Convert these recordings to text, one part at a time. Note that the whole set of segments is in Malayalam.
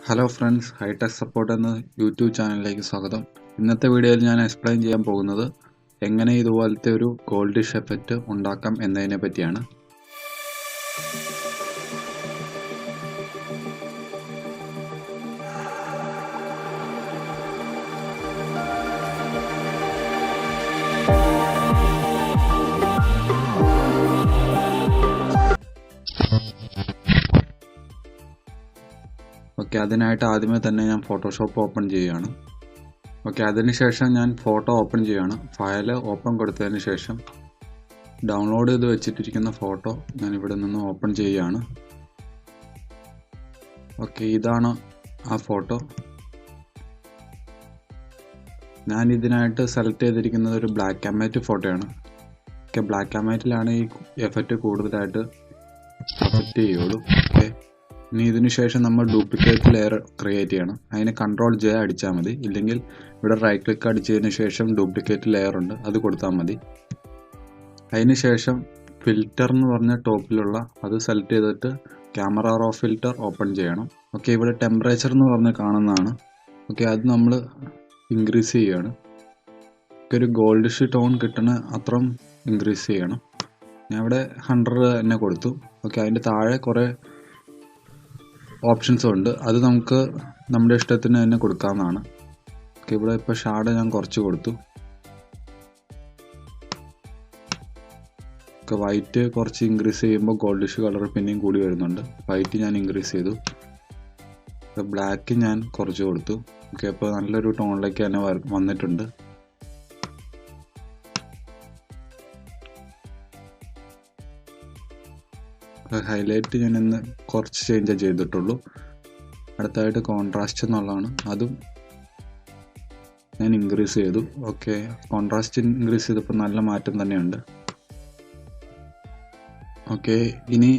ഹലോ ഫ്രണ്ട്സ്, ഹൈടെക് സപ്പോർട്ട് എന്ന യൂട്യൂബ് ചാനലിലേക്ക് സ്വാഗതം. ഇന്നത്തെ വീഡിയോയിൽ ഞാൻ എക്സ്പ്ലെയിൻ ചെയ്യാൻ പോകുന്നത് എങ്ങനെ ഇതുപോലത്തെ ഒരു ഗോൾഡിഷ് എഫക്റ്റ് ഉണ്ടാക്കാം എന്നതിനെ പറ്റിയാണ്. അതിനായിട്ട് ആദ്യമേ തന്നെ ഞാൻ ഫോട്ടോഷോപ്പ് ഓപ്പൺ ചെയ്യുകയാണ്. അതിനുശേഷം ഞാൻ ഫോട്ടോ ഓപ്പൺ ചെയ്യുകയാണ്. ഫയൽ ഓപ്പൺ കൊടുത്തതിന് ശേഷം ഡൗൺലോഡ് ചെയ്ത് വെച്ചിട്ടിരിക്കുന്ന ഫോട്ടോ ഞാൻ ഇവിടെ നിന്ന് ഓപ്പൺ ചെയ്യുകയാണ്. ഇതാണ് ആ ഫോട്ടോ. ഞാൻ ഇതിനായിട്ട് സെലക്ട് ചെയ്തിരിക്കുന്നത് ഒരു ബ്ലാക്ക് ആൻഡ് വൈറ്റ് ഫോട്ടോയാണ്. ബ്ലാക്ക് ആൻഡ് വൈറ്റിലാണ് ഈ എഫക്റ്റ് കൂടുതലായിട്ട് എഫക്റ്റ് ചെയ്യുള്ളൂ. ഇനി ഇതിനു ശേഷം നമ്മൾ ഡ്യൂപ്ലിക്കേറ്റ് ലെയർ ക്രിയേറ്റ് ചെയ്യണം. അതിന് Ctrl+J അടിച്ചാൽ മതി. ഇല്ലെങ്കിൽ ഇവിടെ റൈറ്റ് ക്ലിക്ക് അടിച്ചതിന് ശേഷം ഡ്യൂപ്ലിക്കേറ്റ് ലെയർ ഉണ്ട്, അത് കൊടുത്താൽ മതി. അതിന് ശേഷം ഫിൽറ്റർ എന്ന് പറഞ്ഞ ടോപ്പിലുള്ള അത് സെലക്ട് ചെയ്തിട്ട് ക്യാമറ റോ ഫിൽറ്റർ ഓപ്പൺ ചെയ്യണം. ഇവിടെ ടെമ്പറേച്ചർ എന്ന് പറഞ്ഞ് കാണുന്നതാണ്. അത് നമ്മൾ ഇൻക്രീസ് ചെയ്യുകയാണ്. ഒരു ഗോൾഡിഷ് ടോൺ കിട്ടുന്ന അത്രയും ഇൻക്രീസ് ചെയ്യണം. ഞാൻ ഇവിടെ 100 തന്നെ കൊടുത്തു. അതിൻ്റെ താഴെ കുറേ ഓപ്ഷൻസും ഉണ്ട്, അത് നമുക്ക് നമ്മുടെ ഇഷ്ടത്തിന് തന്നെ കൊടുക്കാവുന്നതാണ്. ഇവിടെ ഇപ്പോൾ ഷാഡോ ഞാൻ കുറച്ച് കൊടുത്തു. വൈറ്റ് കുറച്ച് ഇൻക്രീസ് ചെയ്യുമ്പോൾ ഗോൾഡിഷ് കളർ പിന്നെയും കൂടി വരുന്നുണ്ട്. വൈറ്റ് ഞാൻ ഇൻക്രീസ് ചെയ്തു. ബ്ലാക്ക് ഞാൻ കുറച്ച് കൊടുത്തു. അപ്പോൾ നല്ലൊരു ടോണിലേക്ക് തന്നെ വന്നിട്ടുണ്ട്. ഹൈലൈറ്റ് ഞാൻ ഇന്ന് കുറച്ച് ചേഞ്ച് ചെയ്തിട്ടുള്ളൂ. അടുത്തായിട്ട് കോൺട്രാസ്റ്റ് എന്നുള്ളതാണ്, അതും ഞാൻ ഇൻക്രീസ് ചെയ്തു. കോൺട്രാസ്റ്റ് ഇൻക്രീസ് ചെയ്തപ്പോൾ നല്ല മാറ്റം തന്നെയുണ്ട്. ഇനി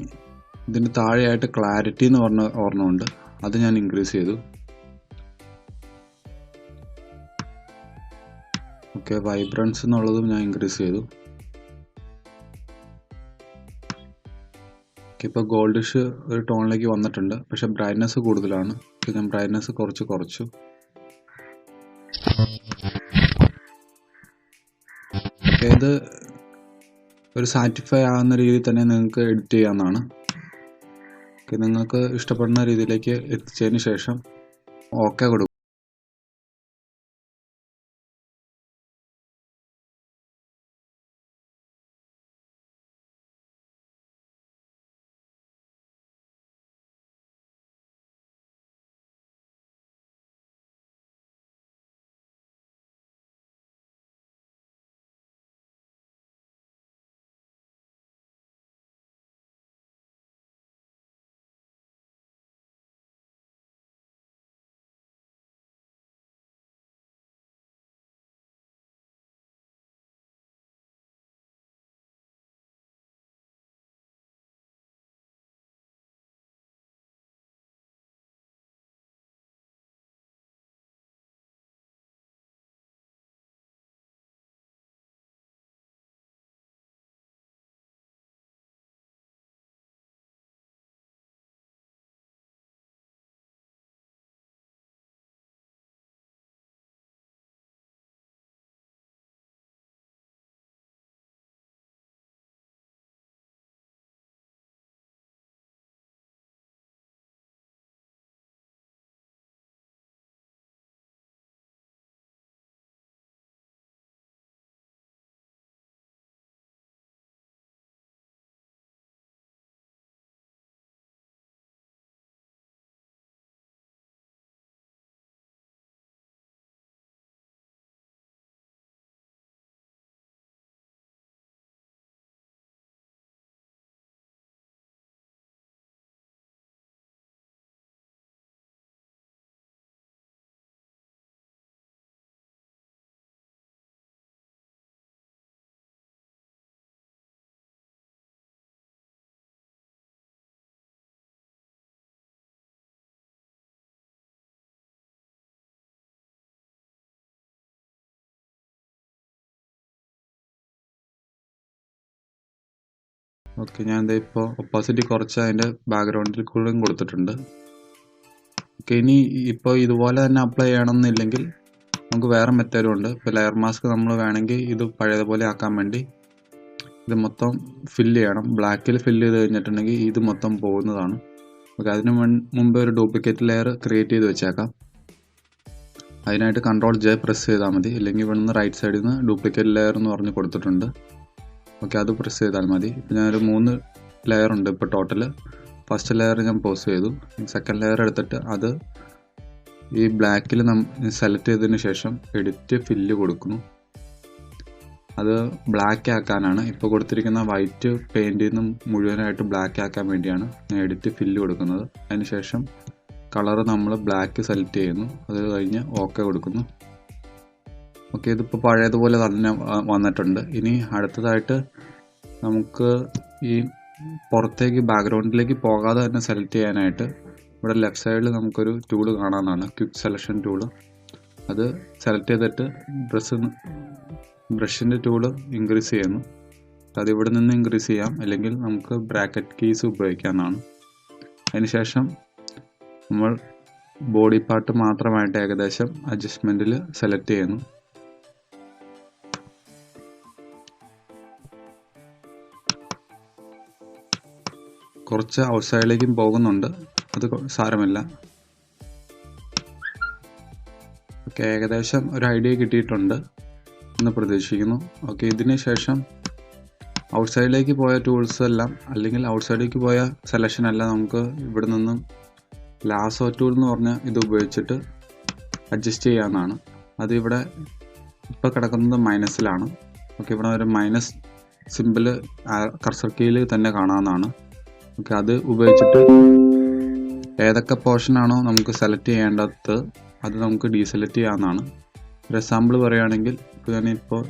ഇതിന് താഴെയായിട്ട് ക്ലാരിറ്റി എന്ന് പറഞ്ഞ ഓർമ്മയുണ്ട്, അത് ഞാൻ ഇൻക്രീസ് ചെയ്തു. വൈബ്രൻസ് എന്നുള്ളതും ഞാൻ ഇൻക്രീസ് ചെയ്തു. ഇപ്പോൾ ഗോൾഡിഷ് ഒരു ടോണിലേക്ക് വന്നിട്ടുണ്ട്, പക്ഷെ ബ്രൈറ്റ്നസ് കൂടുതലാണ്. ഞാൻ ബ്രൈറ്റ്നസ് കുറച്ചു. ഇത് ഒരു സാറ്റിസ്ഫൈ ആകുന്ന രീതിയിൽ തന്നെ നിങ്ങൾക്ക് എഡിറ്റ് ചെയ്യാവുന്നതാണ്. നിങ്ങൾക്ക് ഇഷ്ടപ്പെടുന്ന രീതിയിലേക്ക് എത്തിച്ചതിന് ശേഷം ഓക്കെ കൊടുക്കും. ഞാൻ ഇപ്പോൾ ഒപ്പാസിറ്റി കുറച്ച് അതിൻ്റെ ബാക്ക്ഗ്രൗണ്ടിൽ കൂടെയും കൊടുത്തിട്ടുണ്ട്. ഓക്കെ, ഇനി ഇപ്പോൾ ഇതുപോലെ തന്നെ അപ്ലൈ ചെയ്യണമെന്നില്ലെങ്കിൽ നമുക്ക് വേറെ മെത്തേഡും ഉണ്ട്. ഇപ്പോൾ ലെയർ മാസ്ക് നമ്മൾ വേണമെങ്കിൽ ഇത് പഴയതുപോലെ ആക്കാൻ വേണ്ടി ഇത് മൊത്തം ഫില്ല് ചെയ്യണം. ബ്ലാക്കിൽ ഫില്ല് ചെയ്ത് കഴിഞ്ഞിട്ടുണ്ടെങ്കിൽ ഇത് മൊത്തം പോകുന്നതാണ്. ഓക്കെ, അതിന് മുമ്പ് ഒരു ഡ്യൂപ്ലിക്കേറ്റ് ലെയർ ക്രിയേറ്റ് ചെയ്ത് വെച്ചേക്കാം. അതിനായിട്ട് Ctrl+J പ്രസ് ചെയ്താൽ മതി. ഇല്ലെങ്കിൽ ഇവിടെ നിന്ന് റൈറ്റ് സൈഡിൽ നിന്ന് ഡ്യൂപ്ലിക്കേറ്റ് ലെയർ എന്ന് പറഞ്ഞ് കൊടുത്തിട്ടുണ്ട്. ഓക്കെ, അത് പ്രസ് ചെയ്താൽ മതി. ഇപ്പോൾ ഞാനൊരു 3 ലെയർ ഉണ്ട് ഇപ്പോൾ ടോട്ടൽ. ഫസ്റ്റ് ലെയർ ഞാൻ പോസ് ചെയ്തു. സെക്കൻഡ് ലെയർ എടുത്തിട്ട് അത് ഈ ബ്ലാക്കിൽ സെലക്ട് ചെയ്തതിന് ശേഷം എഡിറ്റ് ഫില്ല് കൊടുക്കുന്നു. അത് ബ്ലാക്ക് ആക്കാനാണ്. ഇപ്പോൾ കൊടുത്തിരിക്കുന്ന വൈറ്റ് പെയിൻറ്റിൽ നിന്നും മുഴുവനായിട്ട് ബ്ലാക്ക് ആക്കാൻ വേണ്ടിയാണ് ഞാൻ എഡിറ്റ് ഫില്ല് കൊടുക്കുന്നത്. അതിനുശേഷം കളർ നമ്മൾ ബ്ലാക്ക് സെലക്ട് ചെയ്യുന്നു. അത് കഴിഞ്ഞ് ഓക്കെ കൊടുക്കുന്നു. ഓക്കെ, ഇതിപ്പോൾ പഴയതുപോലെ തന്നെ വന്നിട്ടുണ്ട്. ഇനി അടുത്തതായിട്ട് നമുക്ക് ഈ പുറത്തേക്ക് ബാക്ക്ഗ്രൗണ്ടിലേക്ക് പോകാതെ തന്നെ സെലക്ട് ചെയ്യാനായിട്ട് ഇവിടെ ലെഫ്റ്റ് സൈഡിൽ നമുക്കൊരു ടൂള് കാണാവുന്നതാണ്, ക്വിക്ക് സെലക്ഷൻ ടൂള്. അത് സെലക്ട് ചെയ്തിട്ട് ബ്രഷിൻ്റെ ടൂള് ഇൻക്രീസ് ചെയ്യുന്നു. അത് ഇവിടെ നിന്ന് ഇൻക്രീസ് ചെയ്യാം, അല്ലെങ്കിൽ നമുക്ക് ബ്രാക്കറ്റ് കീസ് ഉപയോഗിക്കാവുന്നതാണ്. അതിനുശേഷം നമ്മൾ ബോഡി പാർട്ട് മാത്രമായിട്ട് ഏകദേശം അഡ്ജസ്റ്റ്മെൻറ്റിൽ സെലക്ട് ചെയ്യുന്നു. കുറച്ച് ഔട്ട്സൈഡിലേക്കും പോകുന്നുണ്ട്, അത് സാരമില്ല. ഓക്കെ, ഏകദേശം ഒരു ഐഡിയ കിട്ടിയിട്ടുണ്ട് എന്ന് പ്രതീക്ഷിക്കുന്നു. ഓക്കെ, ഇതിന് ശേഷം ഔട്ട്സൈഡിലേക്ക് പോയ ടൂൾസ് എല്ലാം, അല്ലെങ്കിൽ ഔട്ട്സൈഡിലേക്ക് പോയ സെലക്ഷൻ എല്ലാം നമുക്ക് ഇവിടെ നിന്നും ലാസോ ടൂൾ എന്ന് പറഞ്ഞ ഇത് ഉപയോഗിച്ചിട്ട് അഡ്ജസ്റ്റ് ചെയ്യാവുന്നതാണ്. അത് ഇവിടെ ഇപ്പോൾ കിടക്കുന്നത് മൈനസിലാണ്. ഓക്കെ, ഇവിടെ ഒരു മൈനസ് സിമ്പിൾ കർസർ കീയിൽ തന്നെ കാണാവുന്നതാണ്. ഓക്കെ, അത് ഉപയോഗിച്ചിട്ട് ഏതൊക്കെ പോർഷനാണോ നമുക്ക് സെലക്ട് ചെയ്യേണ്ടത് അത് നമുക്ക് ഡീസെലക്ട് ചെയ്യാവുന്നതാണ്. ഒരു എക്സാമ്പിൾ പറയുകയാണെങ്കിൽ, ഇപ്പോൾ ഞാനിപ്പോൾ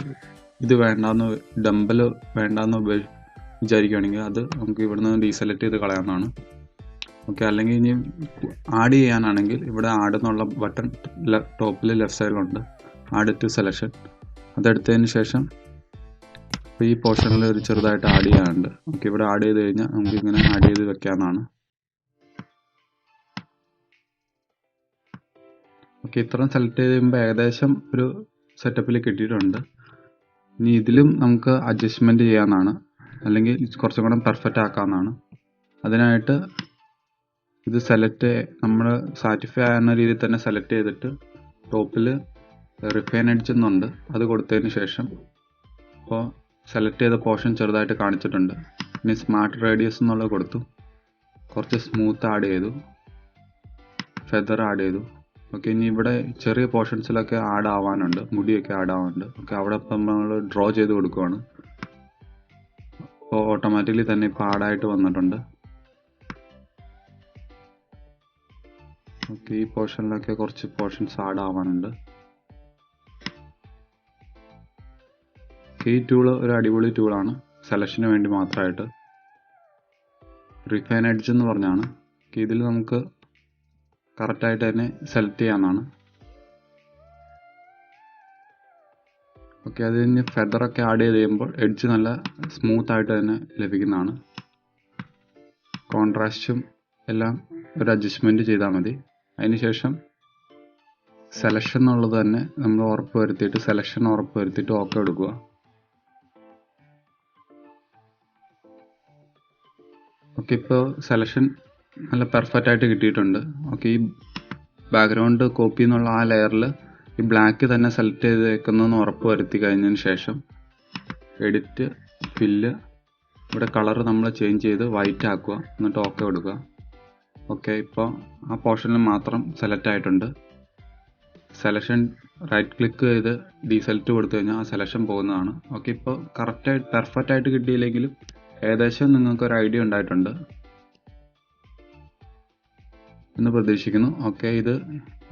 ഇത് വേണ്ടാന്ന്, ഡംബൽ വേണ്ടാന്ന് വിചാരിക്കുകയാണെങ്കിൽ അത് നമുക്ക് ഇവിടെ നിന്ന് ഡീസെലക്ട് ചെയ്ത് കളയാവുന്നതാണ്. ഓക്കെ, അല്ലെങ്കിൽ ഇനി ആഡ് ചെയ്യാനാണെങ്കിൽ ഇവിടെ ആഡ് എന്നുള്ള ബട്ടൺ ടോപ്പിൽ ലെഫ്റ്റ് സൈഡിലുണ്ട്, ആഡ് ടു സെലക്ഷൻ. അതെടുത്തതിന് ശേഷം ഇപ്പോൾ ഈ പോർഷനിൽ ഒരു ചെറുതായിട്ട് ആഡ് ചെയ്യാനുണ്ട്. ഓക്കെ, ഇവിടെ ആഡ് ചെയ്ത് കഴിഞ്ഞാൽ നമുക്ക് ഇങ്ങനെ ആഡ് ചെയ്ത് വെക്കാവുന്നതാണ്. ഓക്കെ, ഇത്രയും സെലക്ട് ചെയ്ത് കഴിയുമ്പോൾ ഏകദേശം ഒരു സെറ്റപ്പിൽ കിട്ടിയിട്ടുണ്ട്. ഇനി ഇതിലും നമുക്ക് അഡ്ജസ്റ്റ്മെൻറ്റ് ചെയ്യാവുന്നതാണ്, അല്ലെങ്കിൽ കുറച്ചും കൂടെ പെർഫെക്റ്റ് ആക്കാവുന്നതാണ്. അതിനായിട്ട് ഇത് നമ്മൾ സാറ്റിസ്ഫൈ ആകുന്ന രീതിയിൽ തന്നെ സെലക്ട് ചെയ്തിട്ട് ടോപ്പിൽ റിഫൈൻ എഡ്ജ് എന്നുണ്ട്, അത് കൊടുത്തതിന് ശേഷം ഇപ്പോൾ സെലക്ട് ചെയ്ത പോർഷൻ ചെറുതായിട്ട് കാണിച്ചിട്ടുണ്ട്. ഇനി സ്മാർട്ട് റേഡിയസ് എന്നുള്ളത് കൊടുത്തു, കുറച്ച് സ്മൂത്ത് ആഡ് ചെയ്തു, ഫെദർ ആഡ് ചെയ്തു. ഓക്കെ, ഇനി ഇവിടെ ചെറിയ പോർഷൻസിലൊക്കെ ആഡ് ആവാനുണ്ട്, മുടിയൊക്കെ ആഡ് ആവാനുണ്ട്. ഓക്കെ, അവിടെ ഇപ്പം നമ്മൾ ഡ്രോ ചെയ്ത് കൊടുക്കുവാണ്. അപ്പോൾ ഓട്ടോമാറ്റിക്കലി തന്നെ ഇപ്പോൾ ആഡായിട്ട് വന്നിട്ടുണ്ട്. ഓക്കെ, ഈ പോർഷനിലൊക്കെ കുറച്ച് പോർഷൻസ് ആഡ് ആവാനുണ്ട്. ഈ ടൂള് ഒരു അടിപൊളി ടൂളാണ്, സെലക്ഷന് വേണ്ടി മാത്രമായിട്ട്. റിഫൈൻ എഡ്ജ് എന്ന് പറഞ്ഞാണ്. ഇതിൽ നമുക്ക് കറക്റ്റായിട്ട് തന്നെ സെലക്ട് ചെയ്യാവുന്നതാണ്. ഓക്കെ, അത് കഴിഞ്ഞ് ഫെദറൊക്കെ ആഡ് ചെയ്ത് കഴിയുമ്പോൾ എഡ്ജ് നല്ല സ്മൂത്ത് ആയിട്ട് തന്നെ ലഭിക്കുന്നതാണ്. കോൺട്രാസ്റ്റും എല്ലാം ഒരു അഡ്ജസ്റ്റ്മെൻറ്റ് ചെയ്താൽ മതി. അതിനുശേഷം സെലക്ഷൻ എന്നുള്ളത് തന്നെ നമ്മൾ ഉറപ്പ് വരുത്തിയിട്ട് ഓക്കെ എടുക്കുക. ഓക്കെ, ഇപ്പോൾ സെലക്ഷൻ നല്ല പെർഫെക്റ്റ് ആയിട്ട് കിട്ടിയിട്ടുണ്ട്. ഓക്കെ, ഈ ബാക്ക്ഗ്രൗണ്ട് കോപ്പി എന്നുള്ള ആ ലെയറിൽ ഈ ബ്ലാക്ക് തന്നെ സെലക്ട് ചെയ്തേക്കുന്നതെന്ന് ഉറപ്പ് വരുത്തി കഴിഞ്ഞതിന് ശേഷം എഡിറ്റ് ഫില്ല്, ഇവിടെ കളർ നമ്മൾ ചേഞ്ച് ചെയ്ത് വൈറ്റ് ആക്കുക, എന്നിട്ട് ഓക്കെ കൊടുക്കുക. ഓക്കെ, ഇപ്പോൾ ആ പോർഷനിൽ മാത്രം സെലക്ട് ആയിട്ടുണ്ട്. സെലക്ഷൻ റൈറ്റ് ക്ലിക്ക് ചെയ്ത് ഡീസെലക്ട് കൊടുത്തു കഴിഞ്ഞാൽ ആ സെലക്ഷൻ പോകുന്നതാണ്. ഓക്കെ, ഇപ്പോൾ പെർഫെക്റ്റ് ആയിട്ട് കിട്ടിയില്ലെങ്കിലും ഏകദേശം നിങ്ങൾക്കൊരു ഐഡിയ ഉണ്ടായിട്ടുണ്ട് എന്ന് പ്രതീക്ഷിക്കുന്നു. ഓക്കെ, ഇത്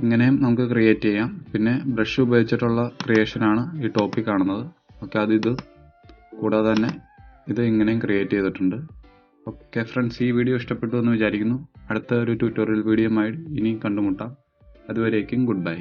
ഇങ്ങനെയും നമുക്ക് ക്രിയേറ്റ് ചെയ്യാം. പിന്നെ ബ്രഷ് ഉപയോഗിച്ചിട്ടുള്ള ക്രിയേഷനാണ് ഈ ടോപ്പിക് കാണുന്നത്. ഓക്കെ, ഇത് കൂടാതെ തന്നെ ഇത് ഇങ്ങനെയും ക്രിയേറ്റ് ചെയ്തിട്ടുണ്ട്. ഓക്കെ ഫ്രണ്ട്സ്, ഈ വീഡിയോ ഇഷ്ടപ്പെട്ടു എന്ന് വിചാരിക്കുന്നു. അടുത്ത ഒരു ട്യൂട്ടോറിയൽ വീഡിയോയുമായി ഇനി കണ്ടുമുട്ടാം. അതുവരേക്കും ഗുഡ് ബൈ.